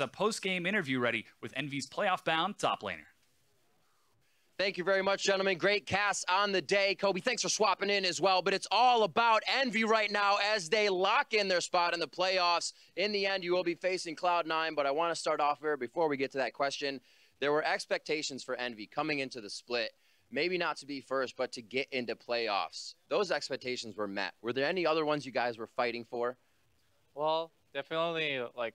a post-game interview ready with Envy's playoff-bound top laner. Thank you very much, gentlemen. Great cast on the day. Kobe, thanks for swapping in as well. But it's all about Envy right now as they lock in their spot in the playoffs. In the end, you will be facing Cloud9. But I want to start off here before we get to that question. There were expectations for Envy coming into the split. Maybe not to be first, but to get into playoffs. Those expectations were met. Were there any other ones you guys were fighting for? Well, definitely, like,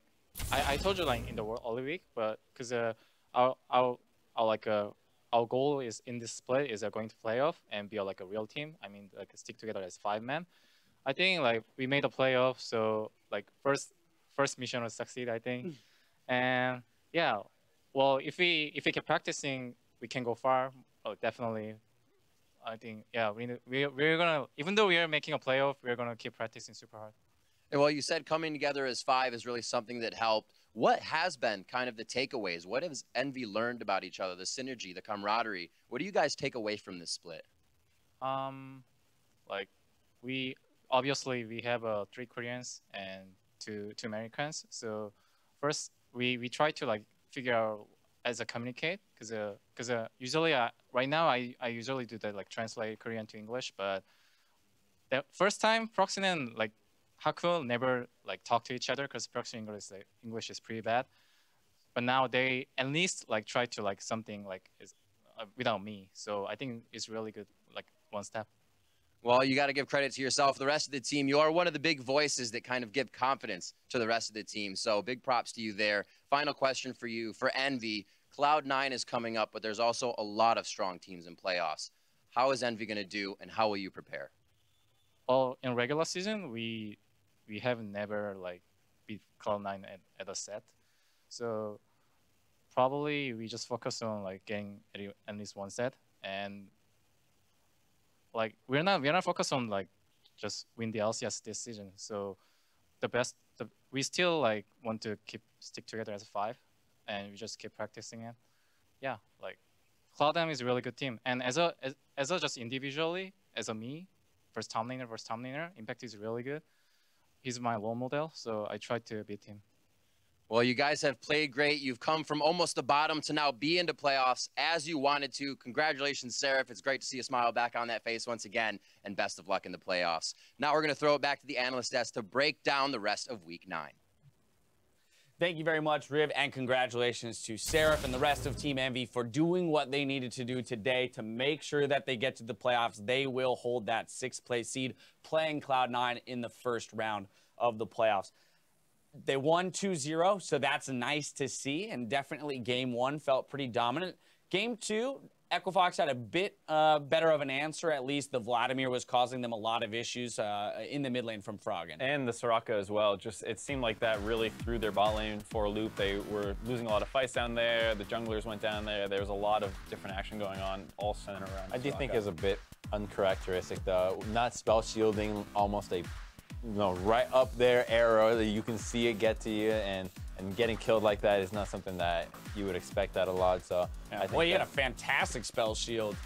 I told you, like, in the early week, but because our goal is in this split is going to playoff and be like a real team. I mean, like stick together as 5-man. I think like we made a playoff, so like first mission was succeed, I think. And yeah, well, if we keep practicing, we can go far. Oh, definitely. I think yeah, we're gonna, even though we are making a playoff, we're gonna keep practicing super hard. And well, you said coming together as 5 is really something that helped. What has been kind of the takeaways? What has Envy learned about each other, the synergy, the camaraderie? What do you guys take away from this split? Like we have 3 Koreans and two Americans. So first we try to like figure out as a communicate, because usually right now I usually do that, like translate Korean to English, but the first time Proxy and like Haku never like talk to each other because Proxy English is pretty bad. But now they at least like try to like something like is without me. So I think it's really good, like one step. Well, you got to give credit to yourself. The rest of the team, you are one of the big voices that kind of give confidence to the rest of the team. So big props to you there. Final question for you. For Envy, Cloud9 is coming up, but there's also a lot of strong teams in playoffs. How is Envy going to do, and how will you prepare? Well, in regular season, we have never like beat Cloud9 at a set. So probably we just focus on like getting at least one set, and like we're not focused on like just win the LCS this season. So we still like want to stick together as a 5, and we just keep practicing it. Yeah, like Cloud9 is a really good team, and as a just individually as a me, first top laner, Impact is really good. He's my role model, so I try to beat him. Well, you guys have played great. You've come from almost the bottom to now be into playoffs as you wanted to. Congratulations, Seraph. It's great to see a smile back on that face once again, and best of luck in the playoffs. Now we're going to throw it back to the analyst desk to break down the rest of Week 9. Thank you very much, Riv, and congratulations to Seraph and the rest of Team Envy for doing what they needed to do today to make sure that they get to the playoffs. They will hold that 6th place seed, playing Cloud9 in the first round of the playoffs. They won 2-0, so that's nice to see, and definitely Game 1 felt pretty dominant. Game 2, Equifox had a bit better of an answer. At least the Vladimir was causing them a lot of issues in the mid lane from Froggen. And the Soraka as well. Just it seemed like that really threw their bot lane for a loop. They were losing a lot of fights down there. The junglers went down there. There was a lot of different action going on, all centered around I do Soraka. think it's a bit uncharacteristic, though. Not spell shielding, almost a right up there arrow that you can see it get to you, and getting killed like that is not something that you would expect that a lot. So yeah. I think well, he had a fantastic spell shield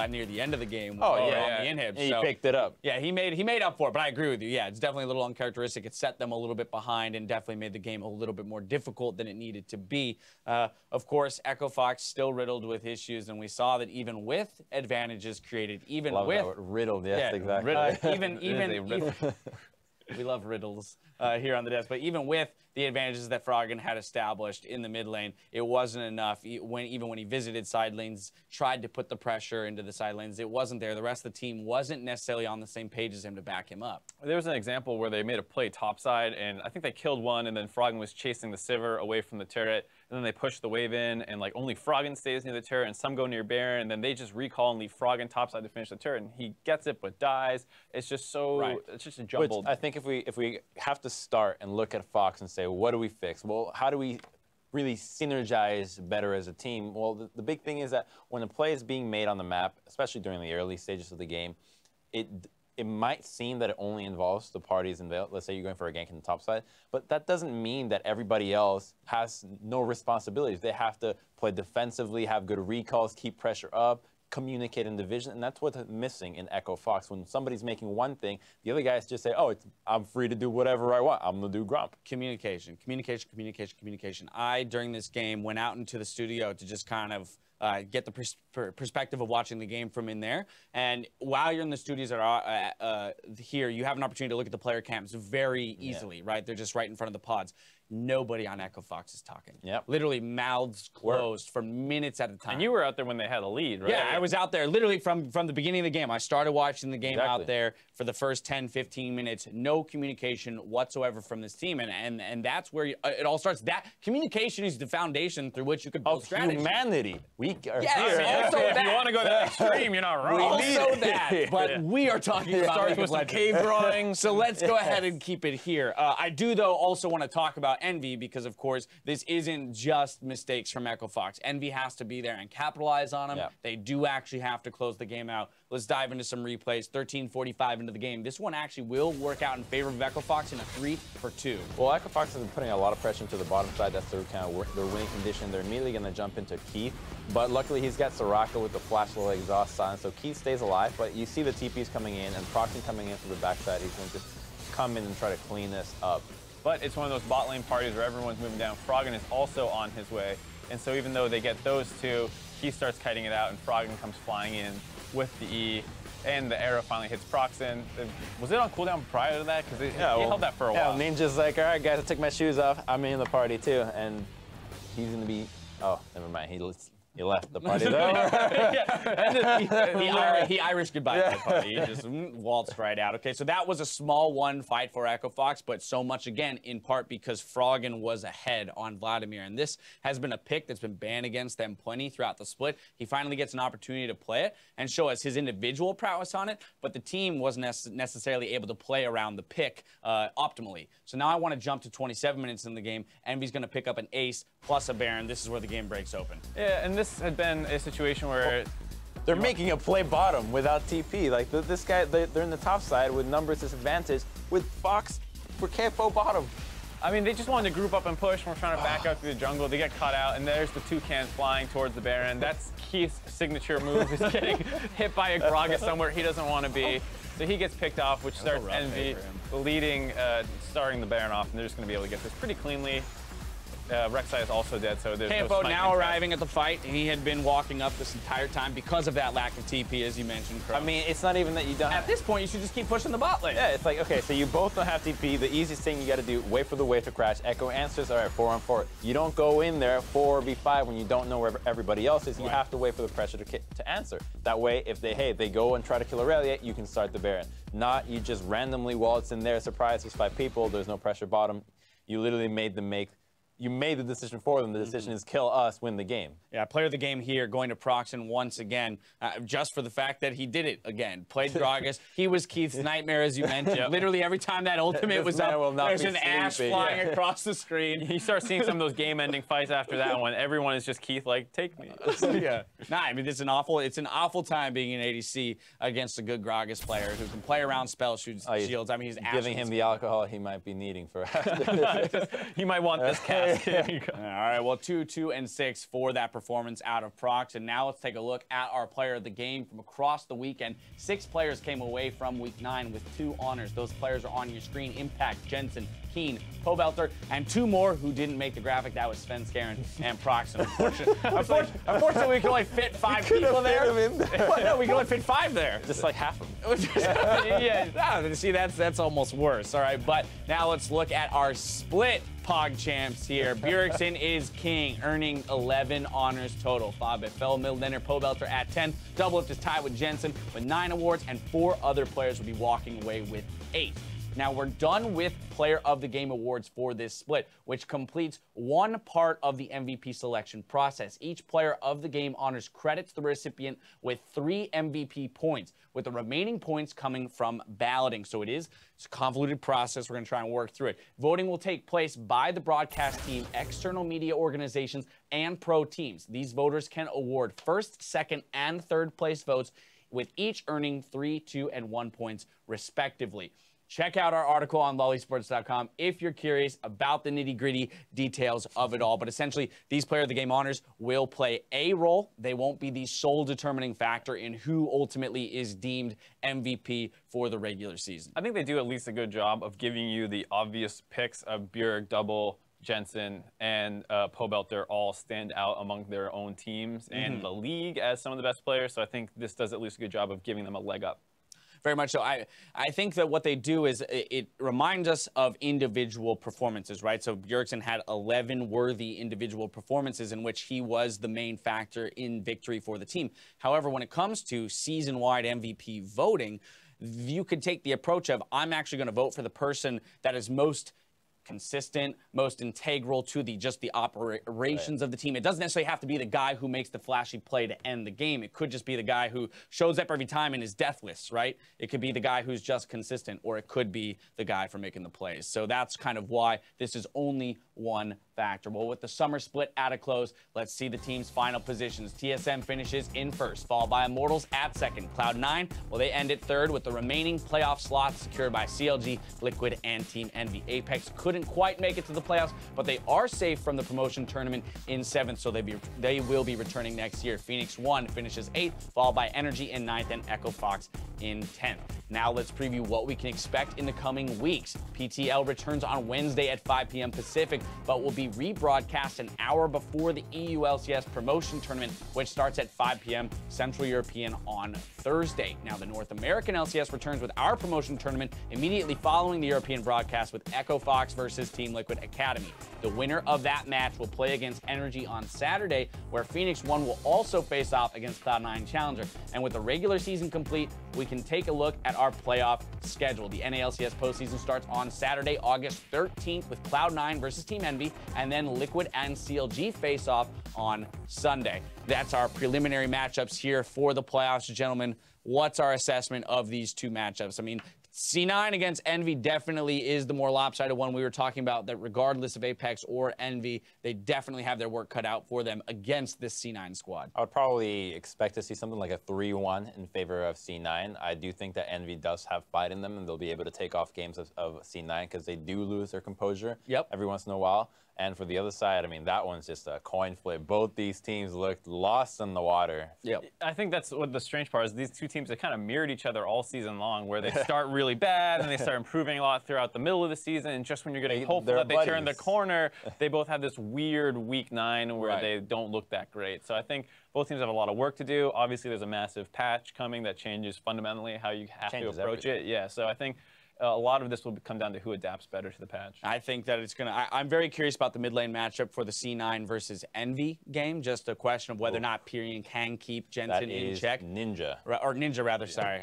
near the end of the game. Oh on yeah, the inhib. He picked it up. Yeah, he made up for it. But I agree with you. Yeah, it's definitely a little uncharacteristic. It set them a little bit behind and definitely made the game a little bit more difficult than it needed to be. Of course, Equifox still riddled with issues, and we saw that even with advantages created, even Love with that word, riddled, yes, yeah, exactly. even we love riddles here on the desk, but even with the advantages that Froggen had established in the mid lane, it wasn't enough. Even when he visited side lanes, tried to put the pressure into the side lanes, it wasn't there. The rest of the team wasn't necessarily on the same page as him to back him up. There was an example where they made a play topside, and I think they killed one, and then Froggen was chasing the Sivir away from the turret, and then they push the wave in, and like only Froggen stays near the turret, and some go near Baron, and then they just recall and leave Froggen topside to finish the turret, and he gets it but dies. It's just so it's just a jumbled. Which I think if we have to start and look at Fox and say, what do we fix? Well, how do we really synergize better as a team? Well, the big thing is that when a play is being made on the map, especially during the early stages of the game, it might seem that it only involves the parties involved. Let's say you're going for a gank in the top side, but that doesn't mean that everybody else has no responsibilities. They have to play defensively, have good recalls, keep pressure up, communicate in division, and that's what's missing in Echo Fox. When somebody's making one thing, the other guys just say, oh, I'm free to do whatever I want. I'm going to do Grump. Communication. I, during this game, went out into the studio to just kind of get the perspective of watching the game from in there. And while you're in the studios that are here, you have an opportunity to look at the player cams very easily, right? They're just right in front of the pods. Nobody on Echo Fox is talking. Yep. Literally mouths closed for minutes at a time. And you were out there when they had a lead, right? Yeah, I was out there literally from the beginning of the game. I started watching the game out there for the first 10, 15 minutes. No communication whatsoever from this team. And that's where it all starts. That communication is the foundation through which you could build strategy. Humanity. We are yes, here. also If that. you want to go that extreme, you're not wrong. Also that. But we are talking about Starts with some cave drawings. So let's go ahead and keep it here. I do, though, also want to talk about Envy because, of course, this isn't just mistakes from Echo Fox. Envy has to be there and capitalize on them. Yep. They do actually have to close the game out. Let's dive into some replays. 13:45 into the game. This one actually will work out in favor of Echo Fox in a 3-for-2. Well, Echo Fox has been putting a lot of pressure into the bottom side. That's their kind of their winning condition. They're immediately going to jump into Keith. But luckily, he's got Soraka with the flash little exhaust silence. So Keith stays alive. But you see the TPs coming in and Proxy coming in from the backside. He's going to just come in and try to clean this up. But it's one of those bot lane parties where everyone's moving down. Froggen is also on his way. And so even though they get those two, he starts kiting it out, and Froggen comes flying in with the E. And the arrow finally hits Proxen. Was it on cooldown prior to that? Because he held that for a while. Ninja's like, all right, guys, I took my shoes off. I'm in the party, too. And he's going to be... Oh, never mind. He left the party. He Irish goodbye to the party. He just waltzed right out. Okay, so that was a small one fight for Echo Fox, but so much, again, in part because Froggen was ahead on Vladimir. And this has been a pick that's been banned against them plenty throughout the split. He finally gets an opportunity to play it and show us his individual prowess on it, but the team wasn't necessarily able to play around the pick optimally. So now I want to jump to 27 minutes in the game. Envy's going to pick up an ace plus a Baron. This is where the game breaks open. Yeah, and this had been a situation where they're making a play bottom without TP. Like this guy, they're in the top side with numbers disadvantage. With Fox, we're KFO bottom. I mean, they just wanted to group up and push. We're trying to back out through the jungle. They get caught out, and there's the toucans flying towards the Baron. That's Keith's signature move, is getting hit by a Gragas somewhere he doesn't want to be. So he gets picked off, which starts Envy leading, starting the Baron off, and they're just going to be able to get this pretty cleanly. Rek'Sai is also dead, so there's no KFO smite now impact. arriving at the fight. He had been walking up this entire time because of that lack of TP, as you mentioned, Crow. I mean, it's not even that you don't. At this point, you should just keep pushing the bot lane. Yeah, it's like, okay, so you both don't have TP. The easiest thing you got to do, wait for the wave to crash. Echo answers, all right, 4-on-4. You don't go in there 4v5 when you don't know where everybody else is. You have to wait for the pressure to answer. That way, if they go and try to kill Aurelia, you can start the Baron. Not you just randomly waltz in there, surprise, there's 5 people, there's no pressure bottom. You literally made them you made the decision for them. The decision is kill us, win the game. Yeah, player of the game here, going to Proxen once again, just for the fact that he did it again. Played Gragas. He was Keith's nightmare, as you mentioned. Literally every time that ultimate was up, there's an ash flying across the screen. You start seeing some of those game-ending fights after that one. Everyone is just Keith, like, take me. Yeah. Nah, I mean, it's an awful time being an ADC against a good Gragas player who can play around spell shields. I mean, he's giving him the alcohol he might be needing for after. You might want this cast. There you go. All right, well, 2, and 6 for that performance out of Prox. And now let's take a look at our player of the game from across the weekend. 6 players came away from week 9 with 2 honors. Those players are on your screen: Impact, Jensen, Keen, Pobelter, and 2 more who didn't make the graphic. That was Sven Skaren and Prox. Unfortunately, we can only fit 5 people there. Well, no, we can only fit 5 there. Just like half of them. Yeah, see, that's almost worse. All right, but now let's look at our split Pog champs here. Bjergsen is king, earning 11 honors total. Fabe, fellow middle laner, Pobelter at 10. Doublelift is tied with Jensen with 9 awards, and 4 other players will be walking away with 8. Now, we're done with Player of the Game awards for this split, which completes one part of the MVP selection process. Each Player of the Game honors credits the recipient with 3 MVP points, with the remaining points coming from balloting. So it's a convoluted process. We're going to try and work through it. Voting will take place by the broadcast team, external media organizations, and pro teams. These voters can award first, second, and third place votes, with each earning 3, 2, and 1 points, respectively. check out our article on lollysports.com if you're curious about the nitty-gritty details of it all. But essentially, these Player of the Game honors will play a role. They won't be the sole determining factor in who ultimately is deemed MVP for the regular season. I think they do at least a good job of giving you the obvious picks of Bjerg, Double, Jensen, and Pobelter all stand out among their own teams and the league as some of the best players. So I think this does at least a good job of giving them a leg up. Very much so. I think that what they do is it reminds us of individual performances, right? So Bjergsen had 11 worthy individual performances in which he was the main factor in victory for the team. However, when it comes to season-wide MVP voting, you could take the approach of, I'm actually going to vote for the person that is most consistent, most integral to the operations of the team. It doesn't necessarily have to be the guy who makes the flashy play to end the game. It could just be the guy who shows up every time and is deathless, right? It could be the guy who's just consistent, or it could be the guy for making the plays. So that's kind of why this is only one factor. Well, with the summer split at a close, let's see the team's final positions. TSM finishes in first, followed by Immortals at second. Cloud9, well, they end at third with the remaining playoff slots secured by CLG, Liquid, and Team Envy. Apex couldn't quite make it to the playoffs, but they are safe from the promotion tournament in seventh, so they will be returning next year. Phoenix 1 finishes 8th, followed by Energy in 9th and Echo Fox in 10th. Now let's preview what we can expect in the coming weeks. PTL returns on Wednesday at 5 p.m. Pacific, but will be rebroadcast an hour before the EU LCS promotion tournament, which starts at 5 p.m. Central European on Thursday. Now the North American LCS returns with our promotion tournament immediately following the European broadcast with Echo Fox versus Team Liquid Academy. The winner of that match will play against Energy on Saturday, where Phoenix 1 will also face off against Cloud9 Challenger. And with the regular season complete, we can take a look at our playoff schedule. The NALCS postseason starts on Saturday, August 13th with Cloud9 versus Team Envy, and then Liquid and CLG face off on Sunday. That's our preliminary matchups here for the playoffs. Gentlemen, what's our assessment of these two matchups? I mean, C9 against Envy definitely is the more lopsided one. We were talking about that regardless of Apex or Envy, they definitely have their work cut out for them against this C9 squad. I would probably expect to see something like a 3-1 in favor of C9. I do think that Envy does have fight in them, and they'll be able to take off games of C9 because they do lose their composure every once in a while. And for the other side, I mean, that one's just a coin flip. Both these teams looked lost in the water. Yep. I think that's what the strange part is. These two teams, they kind of mirrored each other all season long, where they start really bad and they start improving a lot throughout the middle of the season. And just when you're getting hopeful that they turn the corner, they both have this weird week 9 where they don't look that great. So I think both teams have a lot of work to do. Obviously, there's a massive patch coming that changes fundamentally how you have to approach it. Yeah, so I think a lot of this will come down to who adapts better to the patch. I think that it's going to... I'm very curious about the mid lane matchup for the C9 versus Envy game. Just a question of whether or not Pyrian can keep Jensen in check. Ninja. Or Ninja, rather. Sorry,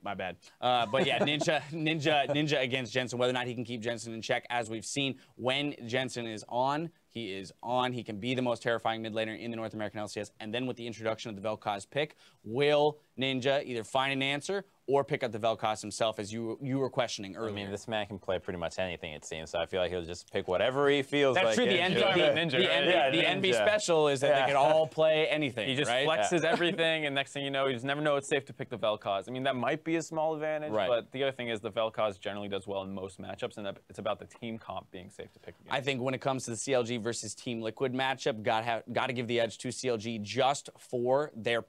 my bad. But yeah, Ninja against Jensen, whether or not he can keep Jensen in check. As we've seen, when Jensen is on, he is on. He can be the most terrifying mid laner in the North American LCS. And then with the introduction of the Vel'Koz pick, will Ninja either find an answer or pick up the Vel'Koz himself, as you were questioning earlier? I mean, this man can play pretty much anything, it seems. So I feel like he'll just pick whatever he feels like. That's true. The Envy special is that they can all play anything. He just flexes everything, and next thing you know, you just never know it's safe to pick the Vel'Koz. I mean, that might be a small advantage, but the other thing is the Vel'Koz generally does well in most matchups, and it's about the team comp being safe to pick against. I think when it comes to the CLG versus Team Liquid matchup, got to give the edge to CLG just for their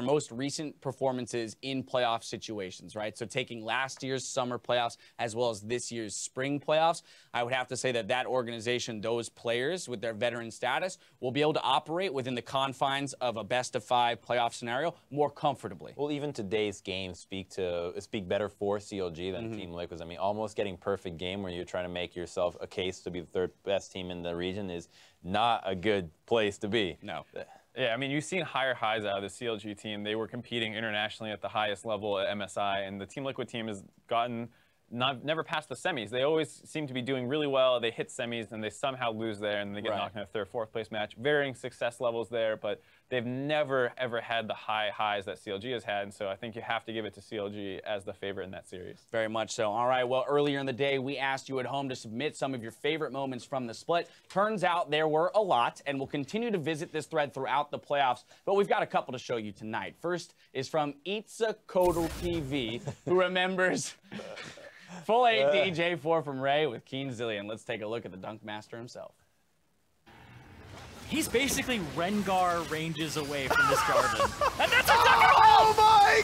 most recent performances in playoff situations, right? So taking last year's summer playoffs as well as this year's spring playoffs, I would have to say that that organization, those players with their veteran status, will be able to operate within the confines of a best-of-5 playoff scenario more comfortably. Well, even today's games speak better for CLG than Team Liquid. I mean, almost getting perfect game where you're trying to make yourself a case to be the third best team in the region is not a good place to be. No. Yeah, I mean, you've seen higher highs out of the CLG team. They were competing internationally at the highest level at MSI, and the Team Liquid team has gotten never past the semis. They always seem to be doing really well. They hit semis, and they somehow lose there, and they get knocked in a third, fourth place match. Varying success levels there, but they've never, ever had the high highs that CLG has had, and so I think you have to give it to CLG as the favorite in that series. Very much so. All right, well, earlier in the day, we asked you at home to submit some of your favorite moments from the split. Turns out there were a lot, and we'll continue to visit this thread throughout the playoffs, but we've got a couple to show you tonight. First is from Itza Kodal TV, who remembers... Full AD J4 from Ray with Keen Zillion. Let's take a look at the dunk master himself. He's basically Rengar ranges away from this Jarvan. And that's a Oh my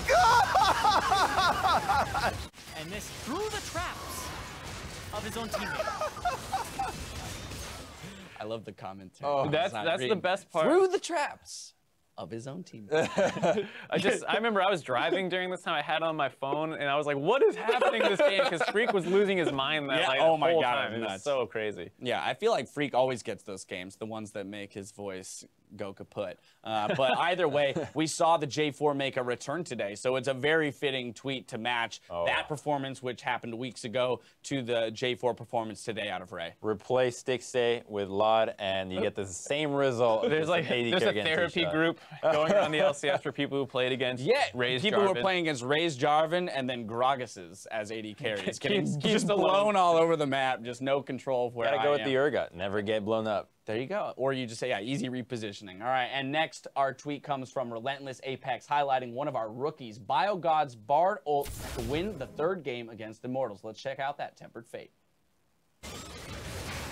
god! And this through the traps of his own teammate. I love the commentary. Oh, that's the best part. Through the traps of his own teammate. I remember I was driving during this time. I had it on my phone, and I was like, "What is happening in this game?" Because Freak was losing his mind that Oh my whole God, time. It was nuts. so crazy. Yeah, I feel like Freak always gets those games, the ones that make his voice go kaput. But either way, we saw the J4 make a return today, so it's a very fitting tweet to match that performance, which happened weeks ago, to the J4 performance today out of Ray. Replace Stixay with Lod, and you get the same result. There's a therapy group going around the LCS for people who played against Ray's people Jarvan. who were playing against Ray's Jarvan and then Gragas's as AD carries. Getting Keep just blown all over the map, just no control of where Gotta I go with am. the Urgot. Never get blown up. There you go. Or you just say, yeah, easy repositioning. All right, and next, our tweet comes from Relentless Apex, highlighting one of our rookies, BioGod's Bard ult to win the third game against Immortals. Let's check out that Tempered Fate.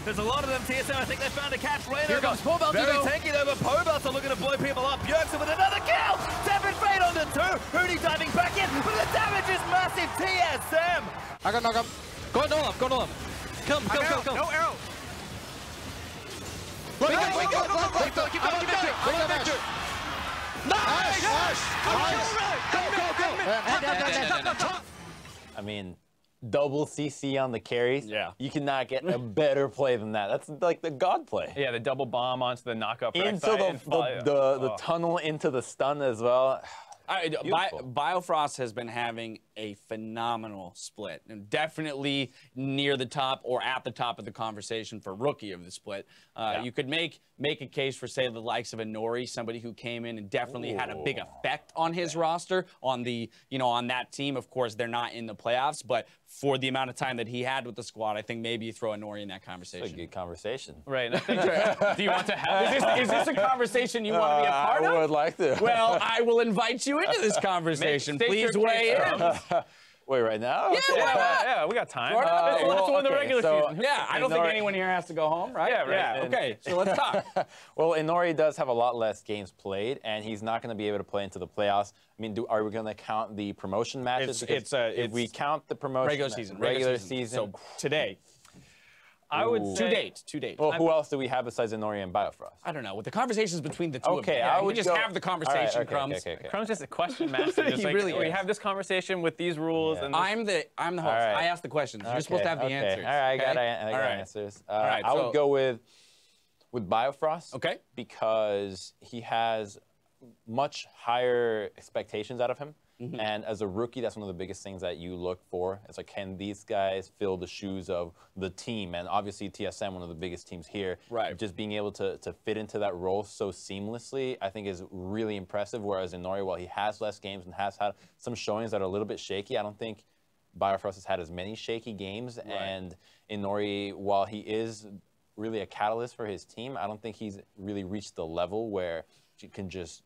There's a lot of them, TSM. I think they found a catch. Here comes Pobelt. Very tanky though, but Pobelt are looking to blow people up. Bjergsen with another kill! Tempered Fate on the 2. Hootie diving back in, but the damage is massive, TSM! I got knocked up. Go on Olaf, go on Olaf. Come. No arrow! Keep going. Nice! I mean, double CC on the carries. Yeah. You cannot get a better play than that. That's like the God play. Yeah, the double bomb onto the knockup. Into the tunnel into the stun as well. Biofrost has been having a phenomenal split, and definitely near the top or at the top of the conversation for rookie of the split. You could make a case for, say, the likes of a Nori, somebody who came in and definitely had a big effect on his roster, on the on that team. Of course, they're not in the playoffs, but for the amount of time that he had with the squad, I think maybe you throw a Nori in that conversation. It's a good conversation. Right. And I think, do you want to have Is this a conversation you want to be a part of? I would like to. Well, I will invite you into this conversation. Please weigh in. Wait, right now? Yeah, why not? Yeah, we got time. Let's win the regular season. Yeah, I don't think anyone here has to go home, right? Yeah, right. Okay, so let's talk. Well, Inori does have a lot less games played, and he's not going to be able to play into the playoffs. I mean, are we going to count the promotion matches? If we count the promotion regular season. So today. I would say to date. Well, who else do we have besides Inori and Biofrost? I don't know. With the conversations between the two of them. Okay, I would just have the conversation, Crumbs. Crumbs is a question master. Just He like, really we is. have this conversation with these rules, and I'm the host. right. I ask the questions. You're supposed to have the answers. All right, I got right. answers. right, I would go with Biofrost. Okay. Because he has much higher expectations out of him. And as a rookie, that's one of the biggest things that you look for. It's like, can these guys fill the shoes of the team? And obviously, TSM, one of the biggest teams here. Right. Just being able to fit into that role so seamlessly, I think is really impressive. Whereas Inori, while he has less games and has had some showings that are a little bit shaky, I don't think Biofrost has had as many shaky games. Right. And Inori, while he is really a catalyst for his team, I don't think he's really reached the level where he can just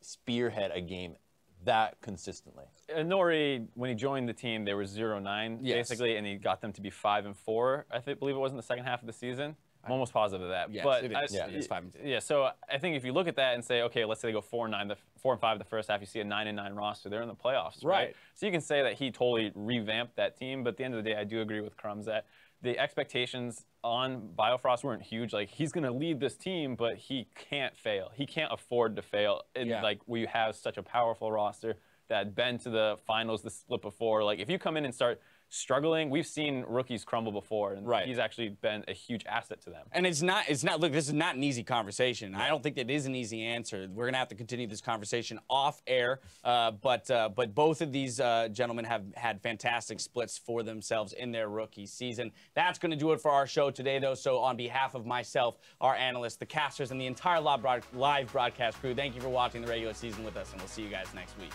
spearhead a game that consistently. Nori, when he joined the team, they were 0-9 basically, and he got them to be 5-4. believe it was in the second half of the season. I'm almost positive of that. Yes, but it is. It's 5-2. Yeah, so I think if you look at that and say, okay, let's say they go 4-5 the first half, you see a 9-9 roster. They're in the playoffs, right? So you can say that he totally revamped that team. But at the end of the day, I do agree with Crumbs that the expectations on Biofrost weren't huge. Like, he's going to lead this team, but he can't fail. He can't afford to fail. And like, we have such a powerful roster that had been to the finals the split before. Like, if you come in and start struggling, we've seen rookies crumble before, and he's actually been a huge asset to them. And it's not, look, this is not an easy conversation. I don't think that is an easy answer. We're going to have to continue this conversation off air, but both of these gentlemen have had fantastic splits for themselves in their rookie season. That's going to do it for our show today, though. So on behalf of myself, our analysts, the casters, and the entire live broadcast crew, thank you for watching the regular season with us, and we'll see you guys next week.